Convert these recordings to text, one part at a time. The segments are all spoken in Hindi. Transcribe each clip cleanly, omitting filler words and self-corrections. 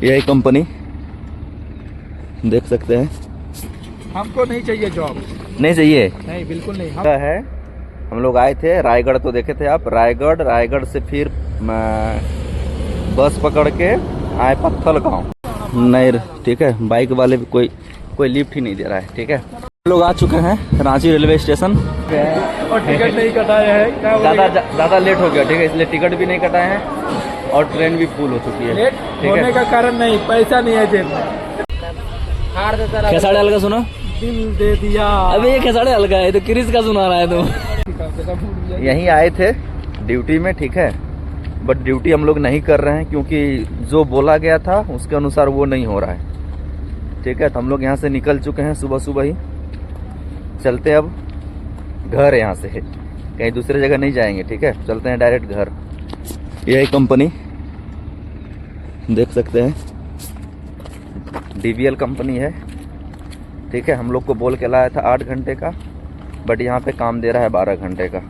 यही कंपनी देख सकते हैं। हमको नहीं चाहिए जॉब, नहीं चाहिए, नहीं बिल्कुल नहीं। है हम लोग आए थे रायगढ़, तो देखे थे आप रायगढ़ से फिर बस पकड़ के आए पत्थल गाँव। नहीं ठीक है, बाइक वाले भी कोई लिफ्ट ही नहीं दे रहा है। ठीक है, हम लोग आ चुके हैं रांची रेलवे स्टेशन और टिकट नहीं कटाए हैं, ज़्यादा लेट हो गया। ठीक है, इसलिए टिकट भी नहीं कटाए हैं और ट्रेन भी फुल हो चुकी है। लेट होने का कारण नहीं, पैसा नहीं है जेब में। खेसाड़े हल्का सुना, दिल दे दिया। अबे ये खेसाड़े हल्का है तो क्रिस का सुना रहा है तो। यहीं आए थे ड्यूटी में, ठीक है, बट ड्यूटी हम लोग नहीं कर रहे हैं क्योंकि जो बोला गया था उसके अनुसार वो नहीं हो रहा है। ठीक है, तो हम लोग यहाँ से निकल चुके हैं सुबह ही। चलते अब घर, यहाँ से कहीं दूसरे जगह नहीं जाएंगे। ठीक है, चलते हैं डायरेक्ट घर। यही कंपनी देख सकते हैं, DVL कंपनी है। ठीक है, हम लोग को बोल के लाया था 8 घंटे का, बट यहाँ पे काम दे रहा है 12 घंटे का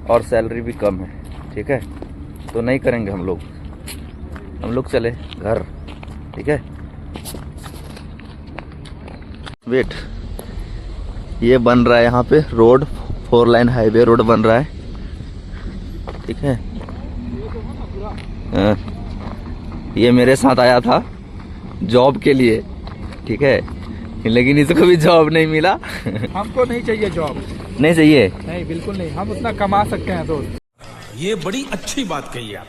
और सैलरी भी कम है। ठीक है, तो नहीं करेंगे हम लोग चले घर। ठीक है, वेट, ये बन रहा है यहाँ पे रोड, 4 लाइन हाईवे रोड बन रहा है। ठीक है, ये मेरे साथ आया था जॉब के लिए। ठीक है, लेकिन इसको भी जॉब नहीं मिला। हमको नहीं चाहिए जॉब, नहीं चाहिए, नहीं बिल्कुल नहीं। हम उतना कमा सकते हैं दोस्त, ये बड़ी अच्छी बात कही आप।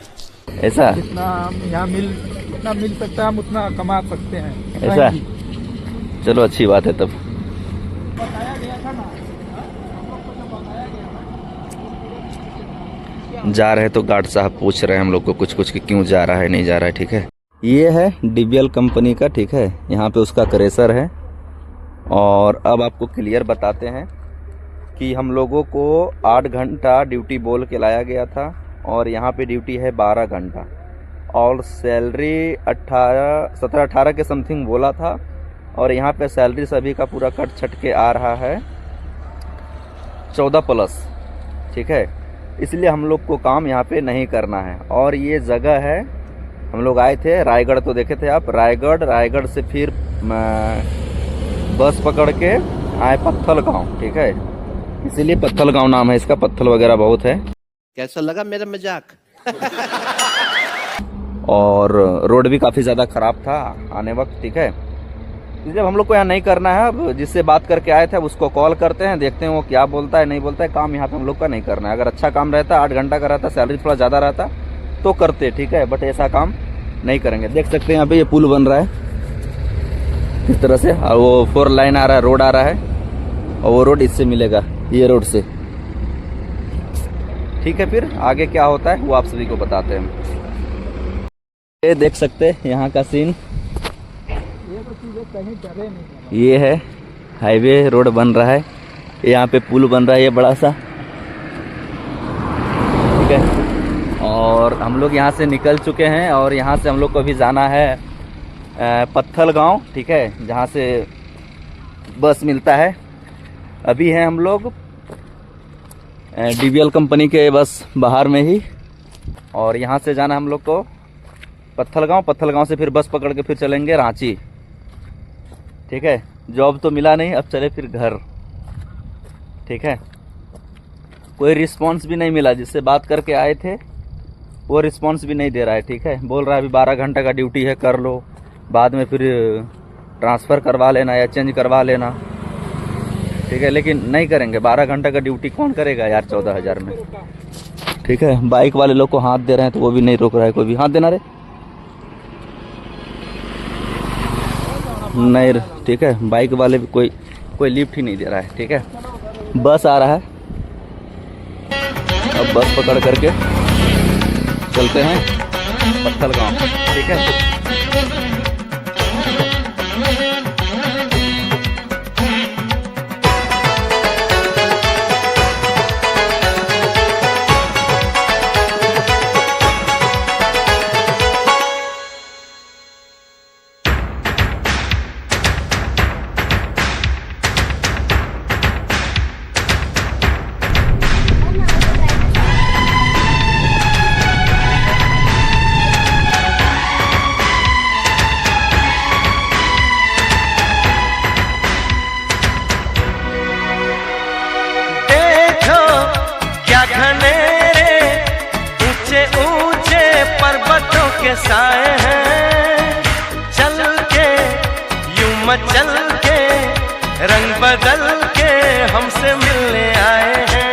ऐसा जितना हम यहाँ मिल सकता है हम उतना कमा सकते हैं। ऐसा, चलो अच्छी बात है। तब बताया गया था ना, जा रहे तो गार्ड साहब पूछ रहे हैं हम लोग को कुछ कि क्यों जा रहा है, नहीं जा रहा है। ठीक है, ये है DVL कंपनी का। ठीक है, यहाँ पे उसका क्रेशर है। और अब आपको क्लियर बताते हैं कि हम लोगों को 8 घंटा ड्यूटी बोल के लाया गया था और यहाँ पे ड्यूटी है 12 घंटा और सैलरी 17-18 के समथिंग बोला था। और यहाँ पे सैलरी सभी का पूरा कट छट के आ रहा है 14+। ठीक है, इसलिए हम लोग को काम यहाँ पे नहीं करना है। और ये जगह है, हम लोग आए थे रायगढ़, तो देखे थे आप रायगढ़ से फिर बस पकड़ के आए पत्थल गाँव। ठीक है, इसीलिए पत्थल गाँव नाम है इसका, पत्थल वगैरह बहुत है। कैसा लगा मेरा मजाक? और रोड भी काफ़ी ज़्यादा ख़राब था आने वक्त। ठीक है, इसलिए हम लोग को यहाँ नहीं करना है। अब जिससे बात करके आए थे अब उसको कॉल करते हैं, देखते हैं वो क्या बोलता है नहीं बोलता है। काम यहाँ पे हम लोग का नहीं करना है। अगर अच्छा काम रहता, 8 घंटा का रहता, सैलरी थोड़ा ज़्यादा रहता तो करते। ठीक है, बट ऐसा काम नहीं करेंगे। देख सकते हैं यहाँ पे ये पुल बन रहा है इस तरह से, और वो 4 लाइन आ रहा है, रोड आ रहा है, और वो रोड इससे मिलेगा, ये रोड से। ठीक है, फिर आगे क्या होता है वो आप सभी को बताते हैं। ये देख सकते हैं यहाँ का सीन, ये है हाईवे रोड बन रहा है, यहाँ पे पुल बन रहा है ये बड़ा सा। ठीक है, और हम लोग यहाँ से निकल चुके हैं और यहाँ से हम लोग को भी जाना है पत्थल गांव। ठीक है, जहाँ से बस मिलता है। अभी हैं हम लोग DVL कंपनी के बस बाहर में ही, और यहाँ से जाना हम लोग को पत्थल गांव से फिर बस पकड़ के फिर चलेंगे रांची। ठीक है, जॉब तो मिला नहीं, अब चले फिर घर। ठीक है, कोई रिस्पांस भी नहीं मिला, जिससे बात करके आए थे वो रिस्पांस भी नहीं दे रहा है। ठीक है, बोल रहा है अभी 12 घंटे का ड्यूटी है, कर लो, बाद में फिर ट्रांसफ़र करवा लेना या चेंज करवा लेना। ठीक है, लेकिन नहीं करेंगे। 12 घंटे का ड्यूटी कौन करेगा यार 14,000 में। ठीक है, बाइक वाले लोग को हाथ दे रहे हैं तो वो भी नहीं रोक रहा है कोई भी। हाथ देना रे, नहीं। ठीक है, बाइक वाले भी कोई लिफ्ट ही नहीं दे रहा है। ठीक है, बस आ रहा है, अब बस पकड़ करके चलते हैं पत्थल गाँव। ठीक है, के साए हैं, चल के यूं मचल के रंग बदल के हमसे मिलने आए हैं।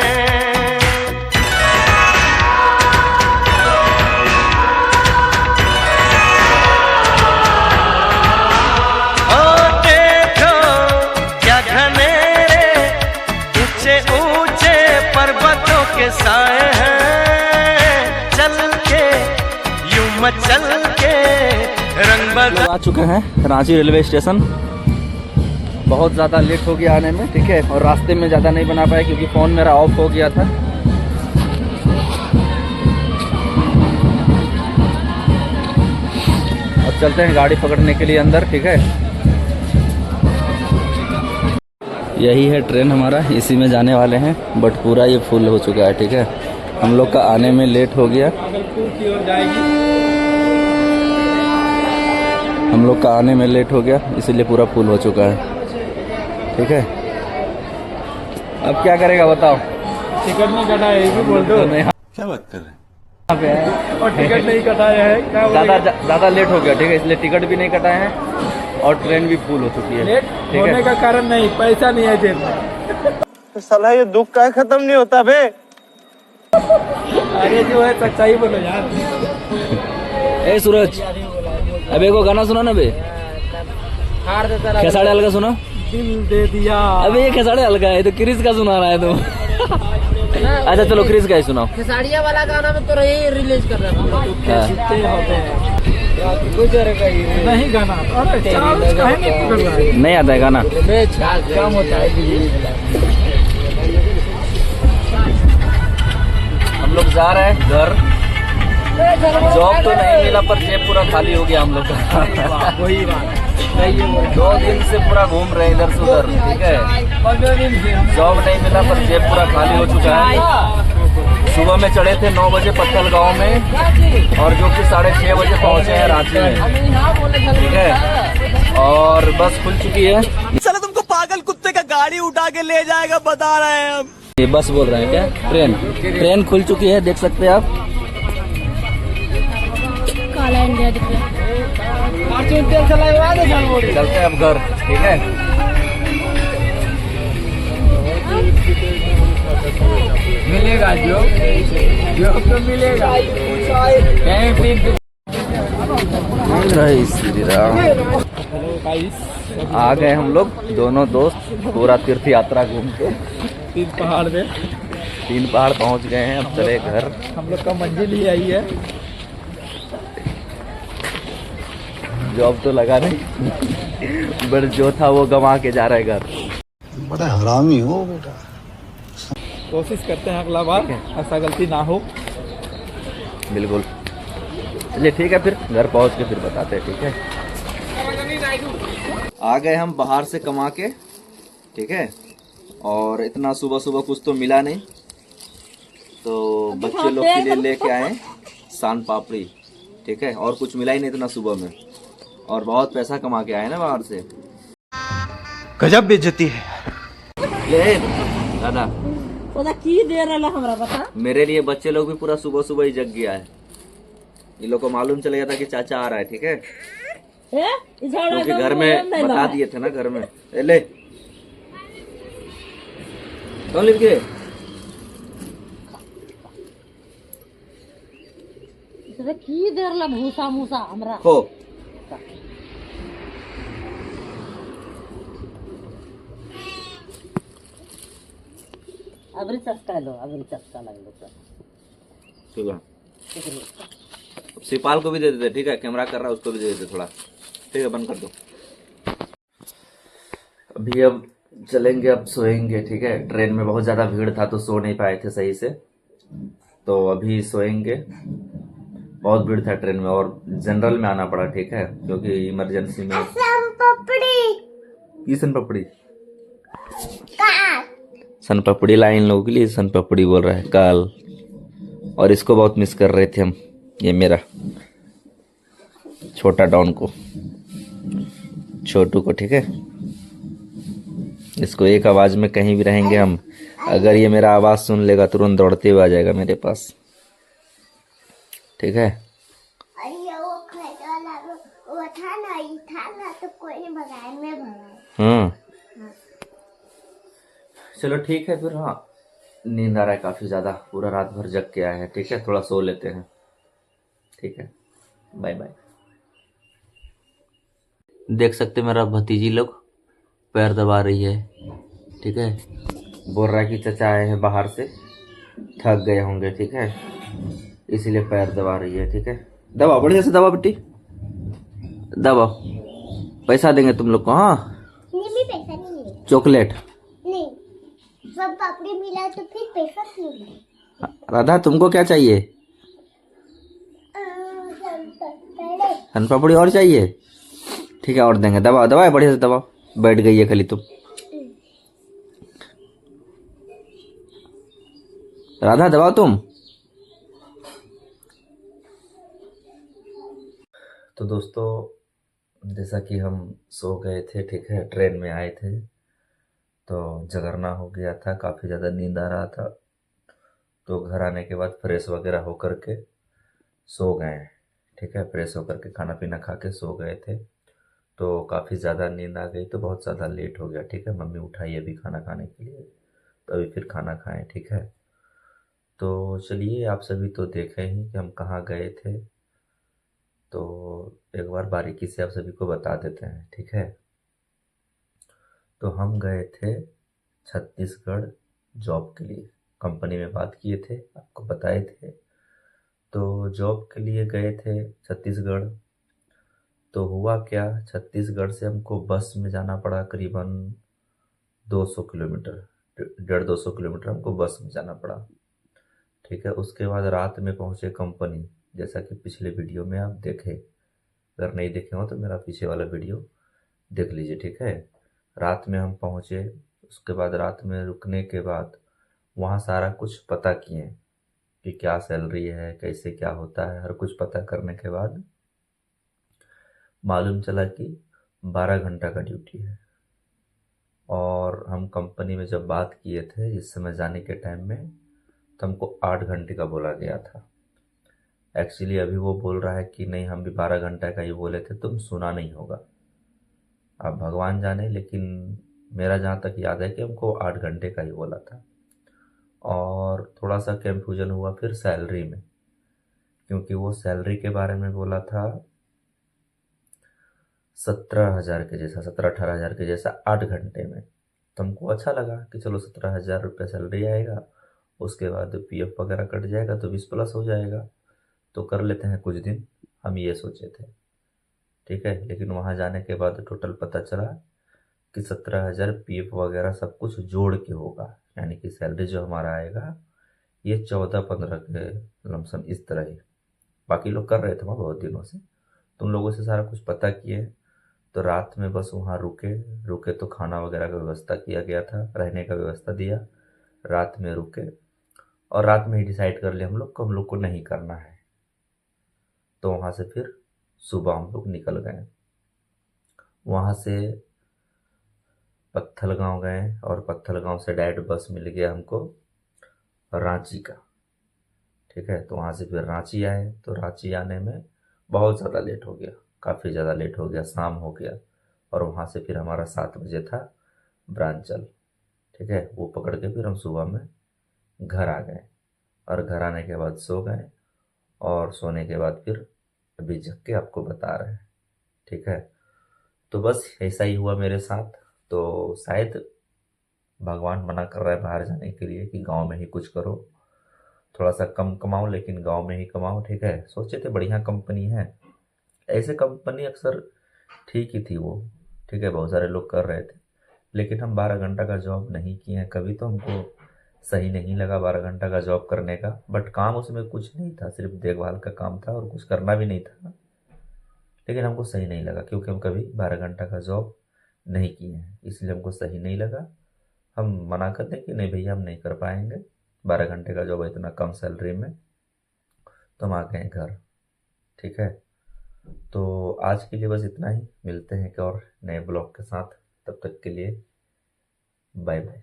ओ देखो क्या घनेरे ऊंचे ऊंचे पर्वतों के साए हैं, चल के यूं मचल के रंग बदल। आ चुके हैं रांची रेलवे स्टेशन। बहुत ज़्यादा लेट हो गया आने में, ठीक है, और रास्ते में ज़्यादा नहीं बना पाया क्योंकि फ़ोन मेरा ऑफ हो गया था। अब चलते हैं गाड़ी पकड़ने के लिए अंदर, ठीक है। यही है ट्रेन हमारा, इसी में जाने वाले हैं, बट पूरा ये फुल हो चुका है, ठीक है। हम लोग का आने में लेट हो गया, भागलपुर की ओर जाएगी। हम लोग का आने में लेट हो गया, इसीलिए पूरा फुल हो चुका है, ठीक है। अब क्या करेगा बताओ। टिकट नहीं कटा है, ये भी बोल दो। नहीं, क्या बात कर रहे हैं? यहाँ पे है और टिकट नहीं कटाया है, क्या बोलेगा? ज़्यादा लेट हो गया, ठीक है, इसलिए टिकट भी नहीं कटाए हैं और ट्रेन भी फुल हो चुकी है। लेट ठीक होने है। का कारण नहीं, पैसा नहीं है जेब में। साला ये दुख का खत्म नहीं होता बे। अरे जो है सच्चाई बोलो यार। ए सूरज, अबे को गाना सुना ना बे, खेसाड़े हल्का सुना। दिल दे दिया। अबे ये खेसाड़े हल्का है, तो क्रिस का सुना रहा है तुम। अच्छा चलो क्रिस का ही सुनाओ। खेसाड़िया वाला गाना में तो यही रिलीज कर रहा था। कितने होते हैं नहीं गाना। अरे चार्ज काहे नहीं पकड़ रहा है? नहीं आता है गाना। काम होता है। हम लोग जा रहे हैं घर। जॉब तो नहीं मिला पर जेब पूरा खाली हो गया हम लोग का। वही बात 2 दिन से पूरा घूम रहे हैं इधर से उधर, ठीक है। 15 दिन से हम जॉब नहीं मिला पर जेब पूरा खाली हो चुका है। सुबह में चढ़े थे 9 बजे पत्थल गांव में और जो कि 6:30 बजे पहुंचे हैं रांची में, ठीक है। और बस खुल चुकी है। साला तुमको पागल कुत्ते का गाड़ी उठा के ले जाएगा, बता रहे हैं हम। ये बस बोल रहे हैं क्या? ट्रेन खुल चुकी है, देख सकते हैं आप। काला इंडिया दिख रहा है। चलते हैं अब घर, ठीक है। मिलेगा जो तो मिलेगा। जय श्री राम। हेलो गाइस, आ गए हम लोग दोनों दोस्त पूरा तीर्थ यात्रा घूम के 3 पहाड़ में 3 पहाड़ पहुंच गए हैं। अब चले घर। हम लोग का मंजिल ही आई है। जॉब तो लगा नहीं बट जो था वो गंवा के जा रहे घर। बड़ा हरामी हो बेटा। कोशिश करते हैं अगला बार ऐसा गलती ना हो। बिल्कुल, चलिए ठीक है, फिर घर पहुंच के फिर बताते हैं, ठीक है। आ गए हम बाहर से कमा के, ठीक है। और इतना सुबह सुबह कुछ तो मिला नहीं, तो बच्चे लोग के लिए लेके आए सान पापड़ी, ठीक है। और कुछ मिला ही नहीं इतना सुबह में, और बहुत पैसा कमा के आए ना बाहर से। गजब बेइज्जती है। ले दादा, पता की दे रहा हमरा पता। मेरे लिए बच्चे लोग भी पूरा सुबह सुबह ही जग गया है। ये लोग को मालूम चल गया था कि चाचा आ रहा है, ठीक है, क्योंकि घर में बता दिए थे ना घर में। ले कौन लिख के की देर ला भूसा मूसा हमरा हो। अबरी चस्का लो, अबरी चस्का लग लो ठीक है। अब सिपाल को भी दे देते, ठीक है, कैमरा कर रहा है उसको भी दे देते थोड़ा, ठीक है। बंद कर दो अभी। अब चलेंगे, अब सोएंगे, ठीक है। ट्रेन में बहुत ज़्यादा भीड़ था तो सो नहीं पाए थे सही से, तो अभी सोएंगे। बहुत भीड़ था ट्रेन में और जनरल में आना पड़ा, ठीक है, क्योंकि इमरजेंसी में। सन पपड़ी सन पपड़ी लाइन लोगों के लिए सन पपड़ी बोल रहा है काल। और इसको बहुत मिस कर रहे थे हम, ये मेरा छोटा डॉन को, छोटू को, ठीक है। इसको एक आवाज में कहीं भी रहेंगे हम, अगर ये मेरा आवाज सुन लेगा तुरंत दौड़ते हुए आ जाएगा मेरे पास, ठीक है। वो था ना, ये था ना, तो कोई नहीं भगाया, मैं भगाया। चलो ठीक है फिर। हाँ, नींद आ रहा है काफी ज्यादा, पूरा रात भर जग के आए हैं। ठीक है, थोड़ा सो लेते हैं। ठीक है, बाय बाय। देख सकते मेरा भतीजी लोग पैर दबा रही है। ठीक है, बोल रहा है कि चचा आए हैं बाहर से, थक गए होंगे। ठीक है, इसीलिए पैर दबा रही है। ठीक है, दबाओ बढ़िया से, दबाओ बेटी, दबाओ। पैसा देंगे तुम लोग को। हाँ, नहीं भी पैसा नहीं मिला। चॉकलेट नहीं, सब पापड़ी मिला तो फिर पैसा क्यों मिला? राधा तुमको क्या चाहिए? पहले सन पापड़ी और चाहिए? ठीक है, और देंगे। दबाओ दबाओ बढ़िया से दबाओ। बैठ गई है खाली तुम। राधा दबाओ तुम। तो दोस्तों, जैसा कि हम सो गए थे, ठीक है, ट्रेन में आए थे तो जगरना हो गया था, काफ़ी ज़्यादा नींद आ रहा था। तो घर आने के बाद फ्रेश वगैरह होकर के सो गए। ठीक है, फ्रेश होकर के खाना पीना खा के सो गए थे। तो काफ़ी ज़्यादा नींद आ गई, तो बहुत ज़्यादा लेट हो गया। ठीक है, मम्मी उठाई अभी खाना खाने के लिए, तो अभी फिर खाना खाएं। ठीक है, तो चलिए, आप सभी तो देखें ही कि हम कहाँ गए थे, तो एक बार बारीकी से आप सभी को बता देते हैं। ठीक है, तो हम गए थे छत्तीसगढ़ जॉब के लिए। कंपनी में बात किए थे, आपको बताए थे। तो जॉब के लिए गए थे छत्तीसगढ़। तो हुआ क्या, छत्तीसगढ़ से हमको बस में जाना पड़ा करीबन 200 किलोमीटर, 150-200 किलोमीटर हमको बस में जाना पड़ा। ठीक है, उसके बाद रात में पहुंचे कंपनी, जैसा कि पिछले वीडियो में आप देखे। अगर नहीं देखे हो तो मेरा पीछे वाला वीडियो देख लीजिए। ठीक है, रात में हम पहुंचे। उसके बाद रात में रुकने के बाद वहाँ सारा कुछ पता किए कि क्या सैलरी है, कैसे क्या होता है, हर कुछ पता करने के बाद मालूम चला कि 12 घंटा का ड्यूटी है। और हम कंपनी में जब बात किए थे इस समय जाने के टाइम में, तो हमको 8 घंटे का बोला गया था। एक्चुअली अभी वो बोल रहा है कि नहीं, हम भी 12 घंटा का ही बोले थे, तुम सुना नहीं होगा। अब भगवान जाने, लेकिन मेरा जहाँ तक याद है कि हमको 8 घंटे का ही बोला था। और थोड़ा सा कंफ्यूजन हुआ फिर सैलरी में, क्योंकि वो सैलरी के बारे में बोला था 17,000 के जैसा, 17-18 हज़ार के जैसा 8 घंटे में। तो हमको अच्छा लगा कि चलो 17,000 रुपये सैलरी आएगा, उसके बाद पीएफ वगैरह कट जाएगा तो 20+ हो जाएगा, तो कर लेते हैं कुछ दिन, हम ये सोचे थे। ठीक है, लेकिन वहाँ जाने के बाद टोटल पता चला कि 17,000 पीएफ वगैरह सब कुछ जोड़ के होगा। यानी कि सैलरी जो हमारा आएगा ये 14-15 के लमसम इस तरह ही। बाकी लोग कर रहे थे वहाँ बहुत दिनों से, तुम लोगों से सारा कुछ पता किए। तो रात में बस वहाँ रुके तो खाना वगैरह का व्यवस्था किया गया था, रहने का व्यवस्था दिया। रात में रुके और रात में ही डिसाइड कर लिया हम लोग को नहीं करना है। तो वहाँ से फिर सुबह हम लोग निकल गए। वहाँ से पत्थलगांव गए और पत्थलगांव से डायरेक्ट बस मिल गया हमको रांची का। ठीक है, तो वहाँ से फिर रांची आए। तो रांची आने में बहुत ज़्यादा लेट हो गया, काफ़ी ज़्यादा लेट हो गया, शाम हो गया। और वहाँ से फिर हमारा 7 बजे था ब्रांचल। ठीक है, वो पकड़ के फिर हम सुबह में घर आ गए। और घर आने के बाद सो गए, और सोने के बाद फिर अभी जग के आपको बता रहे हैं। ठीक है, तो बस ऐसा ही हुआ मेरे साथ। तो शायद भगवान मना कर रहा है बाहर जाने के लिए कि गांव में ही कुछ करो, थोड़ा सा कम कमाओ लेकिन गांव में ही कमाओ। ठीक है, सोचे थे बढ़िया कंपनी है, ऐसे कंपनी अक्सर ठीक ही थी वो। ठीक है, बहुत सारे लोग कर रहे थे, लेकिन हम 12 घंटा का जॉब नहीं किए हैं कभी, तो हमको सही नहीं लगा 12 घंटा का जॉब करने का। बट काम उसमें कुछ नहीं था, सिर्फ देखभाल का काम था और कुछ करना भी नहीं था। लेकिन हमको सही नहीं लगा, क्योंकि हम कभी 12 घंटा का जॉब नहीं किए हैं, इसलिए हमको सही नहीं लगा। हम मना कर दें कि नहीं भैया हम नहीं कर पाएंगे 12 घंटे का जॉब इतना कम सैलरी में, तो हम आ गए घर। ठीक है, तो आज के लिए बस इतना ही। मिलते हैं एक और नए ब्लॉग के साथ, तब तक के लिए बाय बाय।